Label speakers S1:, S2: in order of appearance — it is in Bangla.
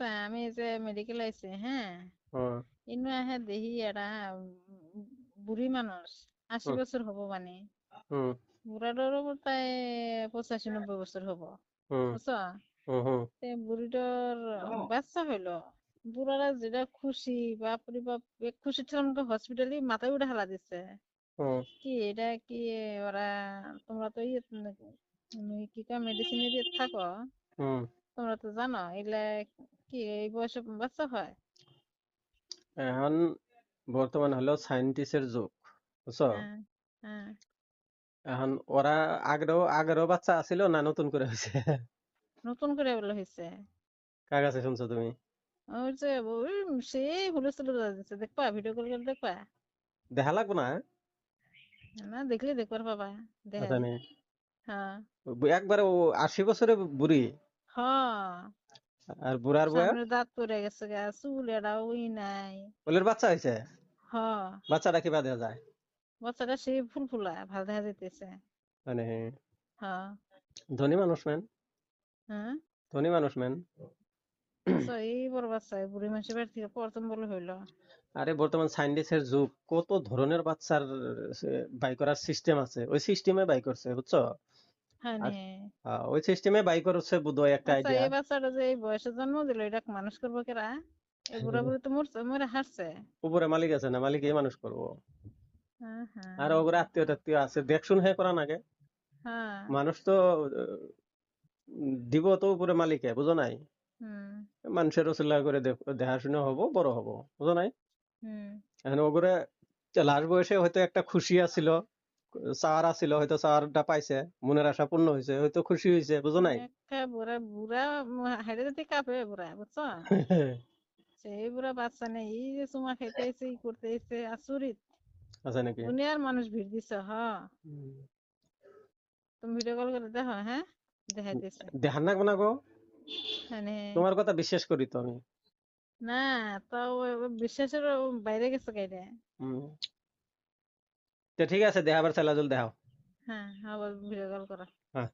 S1: আছে আমি এই যে মেডিকেল আইছি, হ্যাঁ।
S2: হুম
S1: ইনু আহে দেখি এরা বুড়ি মানুষ, ৮০
S2: হুম
S1: বছর হবো মানে।
S2: হুম
S1: বুড়াটারও প্রায় ৮৫-৯০ বছর হবো,
S2: হুম
S1: বুঝছো?
S2: হুম হুম
S1: তে বুড়িটার বাচ্চা হইলো। বুড়ারা যেটা খুশি, বাপরে বাপ, এক খুশি আমাকে হসপিটালে মাথায় উঠে হালা দিচ্ছে।
S2: হুম
S1: কি এটা কি ওরা, তোমরা তো ইয়ে কি কয় মেডিসিন দিয়ে থাকো,
S2: হুম।
S1: তোমরা তো জানো এগুলা কি এই বয়সে বাচ্চা হয়?
S2: এখন বর্তমান হলো সায়েন্টিস্টের যুগ, বুঝছো?
S1: হ্যাঁ, হ্যাঁ।
S2: এখন ওরা আগেরও বাচ্চা আছিল না নতুন করে হয়েছে?
S1: নতুন করে বলে হয়েছে।
S2: কার কাছে শুনছো তুমি?
S1: ওই যে ওই সেই হুলস্থুল দিচ্ছে, দেখবা ভিডিও কল করে দেখবা।
S2: দেখা লাগবো না?
S1: না দেখলে দেখবার পাবা,
S2: আচ্ছা
S1: দেখাই।
S2: নি,
S1: হ্যাঁ,
S2: একবারে ও ৮০ বছরের বুড়ি,
S1: হ্যাঁ।
S2: আর বুড়ার বয়স?
S1: সামনে দাঁত পড়ে গেছে গা, চুল এরা ওই নাই।
S2: ওলের বাচ্চা হয়েছে?
S1: হ্যাঁ,
S2: বাচ্চাটা কিবা দেওয়া যায়?
S1: বাচ্চাটা সেই ফুলফুলা ভাল দেখা যাইতেছে।
S2: মানে
S1: হ্যাঁ,
S2: ধনী মানুষ ম্যান,
S1: হ্যাঁ।
S2: ধনী মানুষ ম্যান।
S1: বুঝছো, এই বড় বাচ্চা এই বুড়ি মানুষের বাড়ি থেকে প্রথম বলে হইলো।
S2: আরে বর্তমান সায়েন্টিস্টের যুগ, কত ধরনের বাচ্চার বাই করার সিস্টেম আছে, ওই সিস্টেমে বাই করছে, বুঝছো?
S1: হ্যাঁ
S2: আর
S1: নে।
S2: ওই সিস্টেমে বাই করছে বোধহয় একটা
S1: আচ্ছা,
S2: আইডিয়া।
S1: এই বাচ্চাটা যে এই বয়সে জন্ম দিল, এটা মানুষ করবো কেরা? এই বুড়া বুড়ি তো মরছে, মরে হাসছে।
S2: উপরে মালিক আছে না, মালিক এই মানুষ করবো।
S1: হ্যাঁ,
S2: আর
S1: হ্যাঁ।
S2: ওগুলো আত্মীয় টাত্মীয় আছে, দেখশুন হ্যাঁ করা নাগে।
S1: হ্যাঁ।
S2: মানুষ তো দিব তো উপরে মালিকে, বুঝো নাই?
S1: হুম,
S2: মানুষের রসুল্লাহ করে দেখাশোনা হবো, বড় হবো, বুঝো নাই?
S1: হুম।
S2: এখন ওগুলো লাস্ট বয়সে হয়তো একটা খুশি আছিল, চাওয়ার আছিল, হয়তো চাওয়ারটা পাইছে, মনের আশা পূর্ণ হয়েছে, হয়তো খুশি হয়েছে, বুঝো নাই?
S1: একটা বুড়া বুড়া হাইটে যেতে কাঁপে বুড়া, বুঝছো? সেই বুড়া বাচ্চা নেই, এই যে চুমা খাইতেছে, ই করতেছে, আচরিত।
S2: আছে নাকি?
S1: দুনিয়ার মানুষ ভিড় দিছে, হ।
S2: হুম।
S1: তুমি ভিডিও কল করে দেখো, হ্যাঁ, দেখাইতেছে।
S2: দেখান না গো,
S1: মানে
S2: তোমার কথা বিশ্বাস করি তো আমি।
S1: না, তাও বিশ্বাসের বাইরে গেছে কাইরে।
S2: হুম। তো ঠিক আছে, দেখাবার চাইলা জল দেখাও।
S1: হ্যাঁ, আবার ভিডিও কল করো।
S2: হ্যাঁ।